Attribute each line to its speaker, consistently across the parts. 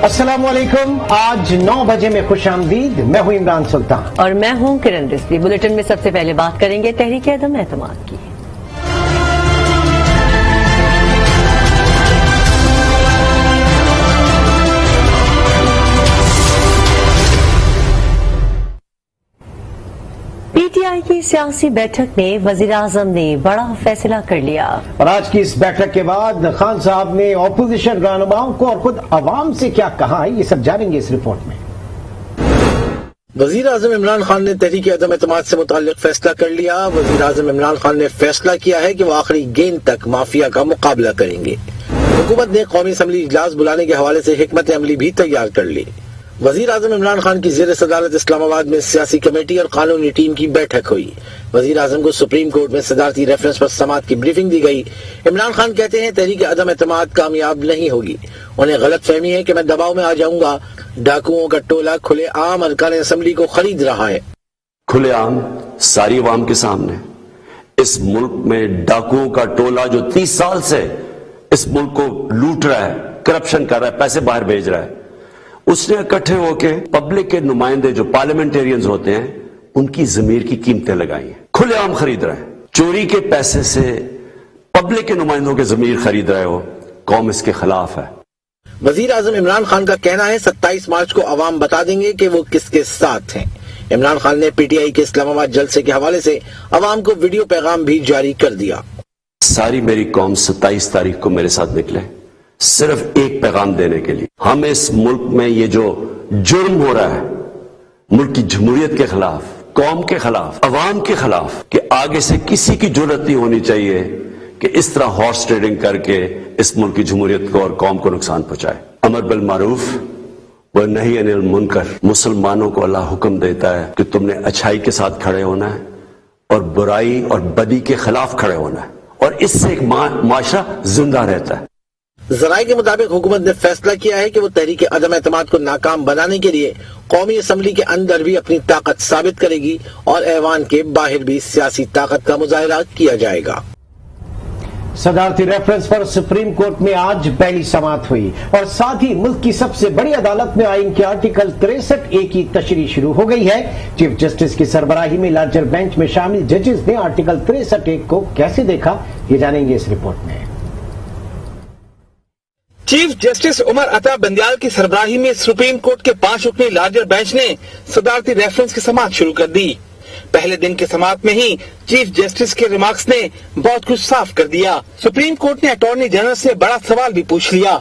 Speaker 1: अस्सलाम वालेकुम। आज 9 बजे में खुश आमदीद। मैं हूं इमरान सुल्तान
Speaker 2: और मैं हूं किरण रिजवी। बुलेटिन में सबसे पहले बात करेंगे तहरीक अदम एतमाद की। पीटीआई की सियासी बैठक में वजीर आजम ने बड़ा फैसला कर लिया
Speaker 1: और आज की इस बैठक के बाद खान साहब ने ऑपोजिशन रहनुमाओं को और खुद अवाम से क्या कहा है, ये सब जानेंगे इस रिपोर्ट में।
Speaker 3: वजीर आजम इमरान खान ने तहरीक अदम एतमाद से मुताल्लिक फैसला कर लिया। वजीर आजम इमरान खान ने फैसला किया है कि वो आखिरी गेंद तक माफिया का मुकाबला करेंगे। हुकूमत ने कौमी असम्बली इजलास बुलाने के हवाले से हिकमत अमली भी तैयार कर ली। वजीर आजम इमरान खान की ज़ेर सदारत इस्लामाबाद में सियासी कमेटी और कानूनी टीम की बैठक हुई। वजीर आजम को सुप्रीम कोर्ट में सदारती रेफरेंस पर समाअत की ब्रीफिंग दी गई। इमरान खान कहते हैं तहरीक अदम एतमाद कामयाब नहीं होगी। उन्हें गलत फहमी है कि मैं दबाव में आ जाऊंगा। डाकुओं का टोला खुले आम अरकान असम्बली को खरीद रहा है।
Speaker 4: खुले आम सारी अवाम के सामने इस मुल्क में डाकुओं का टोला जो 30 साल से इस मुल्क को लूट रहा है, करप्शन कर रहा है, पैसे बाहर भेज रहा है, उसने इकट्ठे होके पब्लिक के नुमाइंदे जो पार्लियामेंटेरियंस होते हैं उनकी जमीर की कीमतें लगाई हैं। खुलेआम खरीद रहे हैं। चोरी के पैसे से पब्लिक के नुमाइंदों के जमीर खरीद रहे हो, कौम इसके खिलाफ है।
Speaker 3: वजीर आजम इमरान खान का कहना है 27 मार्च को अवाम बता देंगे कि वो किसके साथ हैं। इमरान खान ने पीटीआई के इस्लामाबाद जलसे के हवाले से अवाम को वीडियो पैगाम भी जारी कर दिया।
Speaker 4: सारी मेरी कौम 27 तारीख को मेरे साथ निकले सिर्फ एक पैगाम देने के लिए। हम इस मुल्क में ये जो जुर्म हो रहा है मुल्क की जमहूरियत के खिलाफ, कौम के खिलाफ, अवाम के खिलाफ, कि आगे से किसी की जरूरत नहीं होनी चाहिए कि इस तरह हॉर्स ट्रेडिंग करके इस मुल्क की जमहूरियत को और कौम को नुकसान पहुंचाए। अमर बिल मारूफ व नही अनिल मुनकर। मुसलमानों को अल्लाह हुक्म देता है कि तुमने अच्छाई के साथ खड़े होना है और बुराई और बदी के खिलाफ खड़े होना है, और इससे एक माशरा जिंदा रहता है।
Speaker 3: जराये के मुताबिक हुकूमत ने फैसला किया है कि वो तहरीक अदम एतमाद को नाकाम बनाने के लिए कौमी असम्बली के अंदर भी अपनी ताकत साबित करेगी और ऐवान के बाहर भी सियासी ताकत का मुजाहिरा किया जाएगा।
Speaker 1: सदारती रेफरेंस पर सुप्रीम कोर्ट में आज पहली समाअत हुई और साथ ही मुल्क की सबसे बड़ी अदालत में आइन के आर्टिकल 63A की तशरीह शुरू हो गई है। चीफ जस्टिस की सरबराही में लार्जर बेंच में शामिल जजेस ने आर्टिकल 63A को कैसे देखा, ये जानेंगे इस रिपोर्ट में।
Speaker 5: चीफ जस्टिस उमर अता बंदियाल की सरबराही में सुप्रीम कोर्ट के 5 रुकनी लार्जर बेंच ने सदारती रेफरेंस की समाअत शुरू कर दी। पहले दिन की समाअत में ही चीफ जस्टिस के रिमार्क्स ने बहुत कुछ साफ कर दिया। सुप्रीम कोर्ट ने अटॉर्नी जनरल से बड़ा सवाल भी पूछ लिया।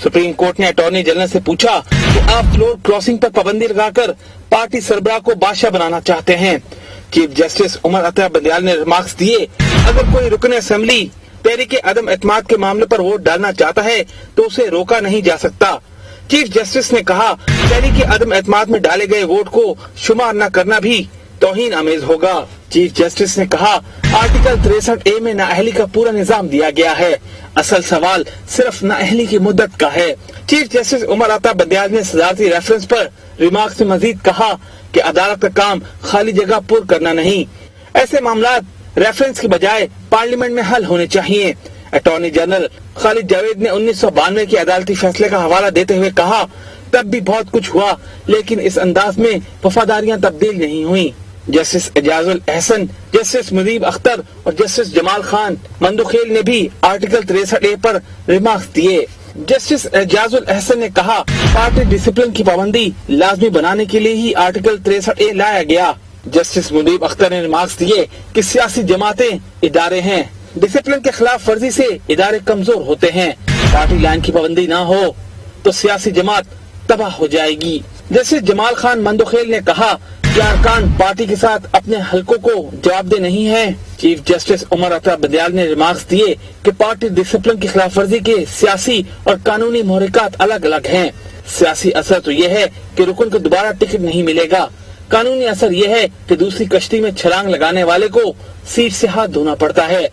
Speaker 5: सुप्रीम कोर्ट ने अटॉर्नी जनरल से पूछा कि आप फ्लोर क्रॉसिंग पर पाबंदी लगाकर पार्टी सरबराह को बादशाह बनाना चाहते हैं। चीफ जस्टिस उमर अता बंदियाल ने रिमार्क्स दिए, अगर कोई रुकन असेंबली तहरीक अदम एतमाद के मामले पर वोट डालना चाहता है तो उसे रोका नहीं जा सकता। चीफ जस्टिस ने कहा तहरीक अदम एतमाद में डाले गए वोट को शुमार न करना भी तौहीन आमेज होगा। चीफ जस्टिस ने कहा आर्टिकल 63A में नाअहली का पूरा निजाम दिया गया है, असल सवाल सिर्फ नाअहली की मुद्दत का है। चीफ जस्टिस उमर अता बंदियाल ने सदारती रेफरेंस पर रिमार्क्स में मजीद कहा कि अदालत का काम खाली जगह पुर करना नहीं, ऐसे मामलात रेफरेंस के बजाय पार्लियामेंट में हल होने चाहिए। अटॉर्नी जनरल खालिद जावेद ने 1992 के अदालती फैसले का हवाला देते हुए कहा तब भी बहुत कुछ हुआ लेकिन इस अंदाज में वफादारियां तब्दील नहीं हुई। जस्टिस एजाजुल एहसन, जस्टिस मुनीब अख्तर और जस्टिस जमाल खान मंदुखेल ने भी आर्टिकल 63A पर रिमार्क्स दिए। जस्टिस एजाजुल एहसन ने कहा पार्टी डिसिप्लिन की पाबंदी लाजमी बनाने के लिए ही आर्टिकल 63A लाया गया। जस्टिस मुनीब अख्तर ने रिमार्क्स दिए कि सियासी जमातें इदारे हैं, डिसिप्लिन के खिलाफ वर्जी से इदारे कमजोर होते हैं। पार्टी लाइन की पाबंदी ना हो तो सियासी जमात तबाह हो जाएगी। जस्टिस जमाल खान मंदुखेल ने कहा कि अरकान पार्टी के साथ अपने हलकों को जवाबदेह नहीं है। चीफ जस्टिस उमर अता बंदियाल ने रिमार्क्स दिए कि पार्टी डिसिप्लिन की खिलाफ वर्जी के सियासी और कानूनी मोहरिकात अलग अलग हैं। सियासी असर तो यह है कि रुकन को दोबारा टिकट नहीं मिलेगा, कानूनी असर यह है कि दूसरी कश्ती में छलांग लगाने वाले को सीट से हाथ धोना पड़ता है।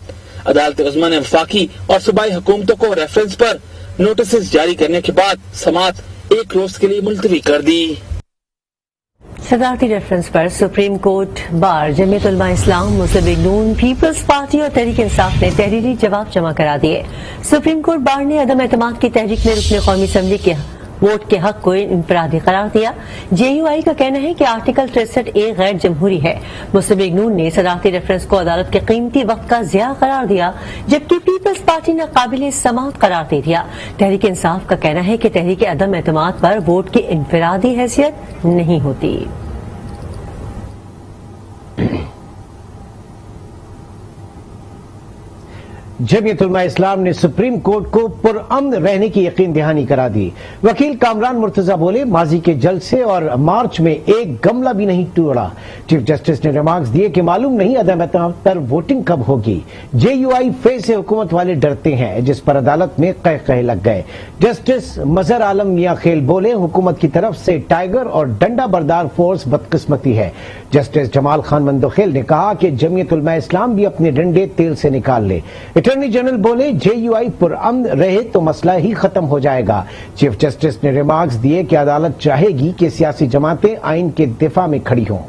Speaker 5: अदालत उज़्मा ने वफाकी और सूबाई हुकूमतों को रेफरेंस पर नोटिस जारी करने के बाद समाअत 1 रोज के लिए मुलतवी कर दी।
Speaker 2: सदारती रेफरेंस पर सुप्रीम कोर्ट, बार, जमीयत उलमा इस्लाम, मुस्लिम लीग नून, पीपल्स पार्टी और तहरीक इंसाफ ने तहरीरी जवाब जमा करा दिए। सुप्रीम कोर्ट बार ने अदम एतमाद की तहरीक में रुकने कौमी असम्बली के वोट के हक को इनफरादी करार दिया। JUI का कहना है कि आर्टिकल 63A गैर जमहूरी है। मुस्लिम लीग नून ने सदारती रेफरेंस को अदालत के कीमती वक्त का ज़िया करार दिया, जबकि पीपल्स पार्टी ने काबिल समाअत करार दे दिया। तहरीक इंसाफ का कहना है कि तहरीक अदम एतमाद पर वोट की इनफरादी हैसियत नहीं होती।
Speaker 1: जमीयत उलमा इस्लाम ने सुप्रीम कोर्ट को पुरअमन रहने की यकीन दहानी करा दी। वकील कामरान मुर्तजा बोले, माजी के जलसे और मार्च में एक गमला भी नहीं टूटा। चीफ जस्टिस ने रिमार्क्स दिए कि मालूम नहीं अदम एतमाद पर वोटिंग कब होगी। JUI फेज से हुकूमत वाले डरते हैं, जिस पर अदालत में कह लग गए। जस्टिस मजहर आलम मियां खेल बोले, हुकूमत की तरफ से टाइगर और डंडा बरदार फोर्स बदकिस्मती है। जस्टिस जमाल खान मंदोखेल ने कहा कि जमीयत उलमा इस्लाम भी अपने डंडे तेल से निकाल ले। अटॉर्नी जनरल बोले, JUI पुरअमन रहे तो मसला ही खत्म हो जाएगा। चीफ जस्टिस ने रिमार्क्स दिए कि अदालत चाहेगी कि सियासी जमातें आइन के दिफा में खड़ी हों।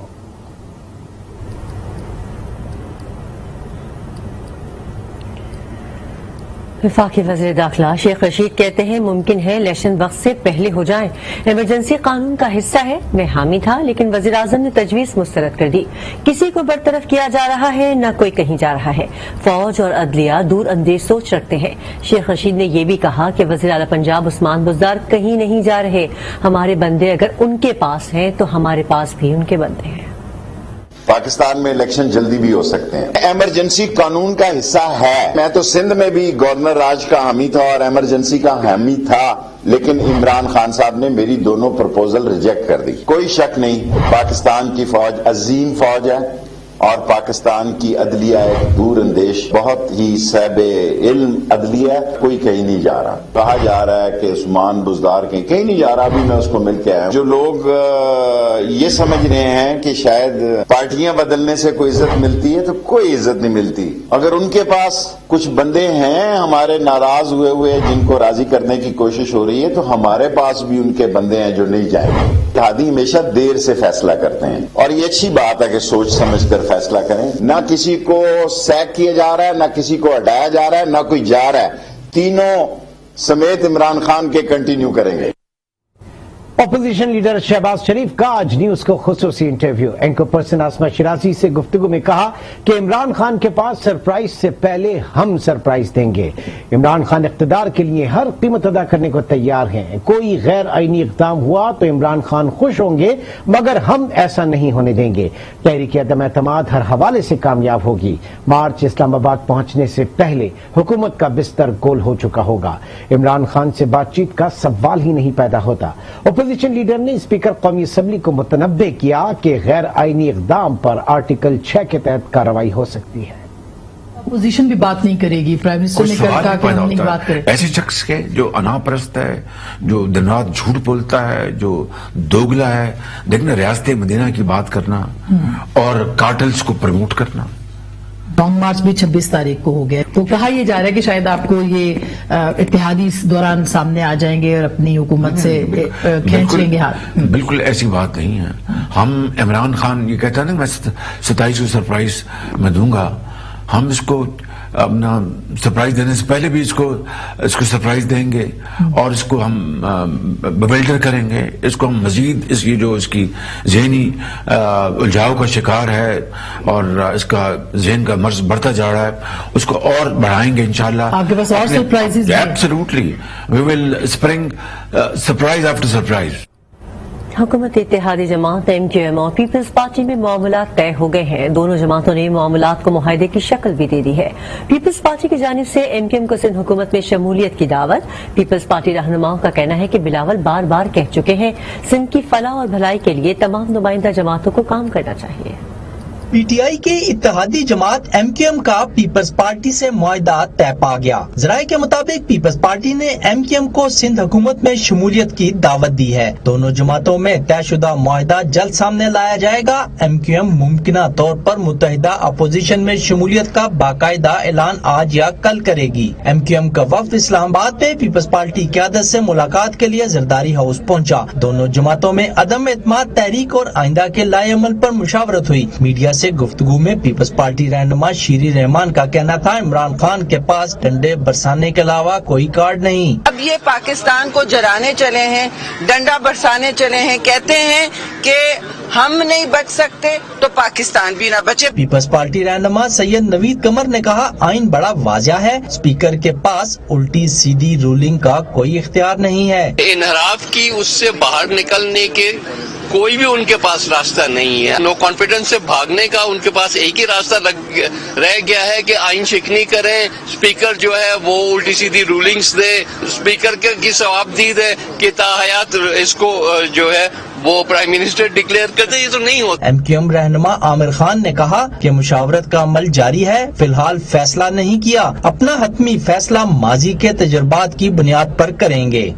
Speaker 2: वफाकी वज़ीर दाखिला शेख रशीद कहते हैं, मुमकिन है इलेक्शन वक्त से पहले हो जाए। इमरजेंसी कानून का हिस्सा है, मैं हामी था, लेकिन वज़ीर आज़म ने तजवीज़ मुस्तरद कर दी। किसी को बरतरफ किया जा रहा है, न कोई कहीं जा रहा है। फौज और अदलिया दूर अंदेश सोच रखते हैं। शेख रशीद ने यह भी कहा कि वज़ीर आला पंजाब उस्मान बुज़दार कहीं नहीं जा रहे। हमारे बंदे अगर उनके पास हैं तो हमारे पास भी उनके बंदे हैं।
Speaker 6: पाकिस्तान में इलेक्शन जल्दी भी हो सकते हैं। इमरजेंसी कानून का हिस्सा है। मैं तो सिंध में भी गवर्नर राज का हामी था और इमरजेंसी का हामी था, लेकिन इमरान खान साहब ने मेरी दोनों प्रपोजल रिजेक्ट कर दी। कोई शक नहीं, पाकिस्तान की फौज अजीम फौज है और पाकिस्तान की अदलिया एक दूर अंदेश बहुत ही साहिबे इल्म अदलिया। कोई कहीं नहीं जा रहा। कहा जा रहा है कि उस्मान बुज़दार कहीं नहीं जा रहा। अभी मैं उसको मिल के आया। जो लोग ये समझ रहे हैं कि शायद पार्टियां बदलने से कोई इज्जत मिलती है, तो कोई इज्जत नहीं मिलती। अगर उनके पास कुछ बंदे हैं हमारे नाराज हुए जिनको राजी करने की कोशिश हो रही है, तो हमारे पास भी उनके बंदे हैं जो नहीं जाएंगे। हादी हमेशा देर से फैसला करते हैं और ये अच्छी बात है कि सोच समझ कर फैसला करें। ना किसी को सैक किया जा रहा है, ना किसी को हटाया जा रहा है, ना कोई जा रहा है। तीनों समेत इमरान खान के कंटिन्यू करेंगे।
Speaker 1: अपोजिशन लीडर शहबाज शरीफ का आज न्यूज को खुसूसी इंटरव्यू। एंकर पर्सन आसमा शिराजी से गुफ्तगू में कहा कि इमरान खान के पास सरप्राइज से पहले हम सरप्राइज देंगे। इमरान खान इख्तिदार के लिए हर कीमत अदा करने को तैयार हैं। कोई गैर आईनी इक़दाम हुआ तो इमरान खान खुश होंगे, मगर हम ऐसा नहीं होने देंगे। तहरीक अदम एतमाद हर हवाले से कामयाब होगी। मार्च इस्लामाबाद पहुंचने से पहले हुकूमत का बिस्तर गोल हो चुका होगा। इमरान खान से बातचीत का सवाल ही नहीं पैदा होता। अपोजिशन लीडर ने स्पीकर कौमी असम्बली को मुतनब्बे किया कि गैर आईनी इक़दाम पर आर्टिकल 6 के तहत कार्रवाई हो सकती है।
Speaker 7: अपोजिशन भी बात नहीं करेगी, प्राइम मिनिस्टर ने कहा कि हम नहीं बात करें।
Speaker 8: ऐसे शख्स के जो अनापरस्त है, जो दिन रात झूठ बोलता है, जो दोगला है, देखना रियासत मदीना की बात करना और कार्टल्स को प्रमोट करना।
Speaker 7: लॉन्ग मार्च भी 26 तारीख को हो गया, तो कहा यह जा रहा है कि शायद आपको ये इत्तेहादी इस दौरान सामने आ जाएंगे और अपनी हुकूमत से खींच लेंगे हाथ।
Speaker 8: बिल्कुल ऐसी बात नहीं है। हम इमरान खान ये कहता है ना, मैं 27 को सरप्राइज मैं दूंगा। हम इसको अपना सरप्राइज देने से पहले भी इसको सरप्राइज देंगे और इसको हम बिल्डर करेंगे। इसको हम मजीद ये जो इसकी ज़हनी उलझाव का शिकार है और इसका ज़हन का मर्ज बढ़ता जा रहा है, उसको और बढ़ाएंगे इंशाल्लाह।
Speaker 7: आपके पास और surprises?
Speaker 8: Absolutely, we will spring surprise after surprise.
Speaker 2: हुकूमत इत्तेहादी जमात MQM और पीपल्स पार्टी में मामलात तय हो गए हैं। दोनों जमातों ने मामलात को मुआहदे की शक्ल भी दे दी है। पीपल्स पार्टी की जानिब से MQM को सिंध हुकूमत में शमूलियत की दावत। पीपल्स पार्टी रहनुमाओं का कहना है कि बिलावल बार बार कह चुके हैं, सिंध की फलाह और भलाई के लिए तमाम नुमाइंदा जमातों को काम करना चाहिए।
Speaker 9: PTI के इत्तेहादी जमात MQM का पीपल्स पार्टी से मुआहदा तय पा गया। ज़राए के मुताबिक पीपल्स पार्टी ने MQM को सिंध हुकूमत में शमूलियत की दावत दी है। दोनों जमातों में तयशुदा मुआहदा जल्द सामने लाया जाएगा। MQM मुमकिना तौर पर मुत्तहिदा अपोजिशन में शमूलियत का बाकायदा ऐलान आज या कल करेगी। MQM का वफ्द इस्लामाबाद में पीपल्स पार्टी क़यादत से मुलाकात के लिए जरदारी हाउस पहुँचा। दोनों जमातों में अदम एतमाद तहरीक और आइंदा के लाए अमल पर मुशावरत हुई। मीडिया से गुफ्तगू में पीपल्स पार्टी रहनुमा शीरी रहमान का कहना था इमरान खान के पास डंडे बरसाने के अलावा कोई कार्ड नहीं।
Speaker 10: अब ये पाकिस्तान को जराने चले हैं, डंडा बरसाने चले हैं, कहते हैं कि हम नहीं बच सकते तो पाकिस्तान भी ना बचे।
Speaker 9: पीपल्स पार्टी रहनुमा सैयद नवीद कमर ने कहा आइन बड़ा वाज़ेह है, स्पीकर के पास उल्टी सीधी रूलिंग का कोई इख्तियार नहीं है।
Speaker 11: इनहराफ की उससे बाहर निकलने के कोई भी उनके पास रास्ता नहीं है। नो कॉन्फिडेंस से भागने का उनके पास एक ही रास्ता रह गया है कि आइन शिकनी करें, स्पीकर जो है वो उल्टी सीधी रूलिंग्स दे, स्पीकर की सवाबदी दे कि ताहयात इसको जो है वो प्राइम मिनिस्टर डिक्लेयर कर दे। ये तो नहीं होता।
Speaker 9: MQM रहनुमा आमिर खान ने कहा कि मुशावरत का अमल जारी है, फिलहाल फैसला नहीं किया, अपना हतमी फैसला माजी के तजुर्बात की बुनियाद पर करेंगे।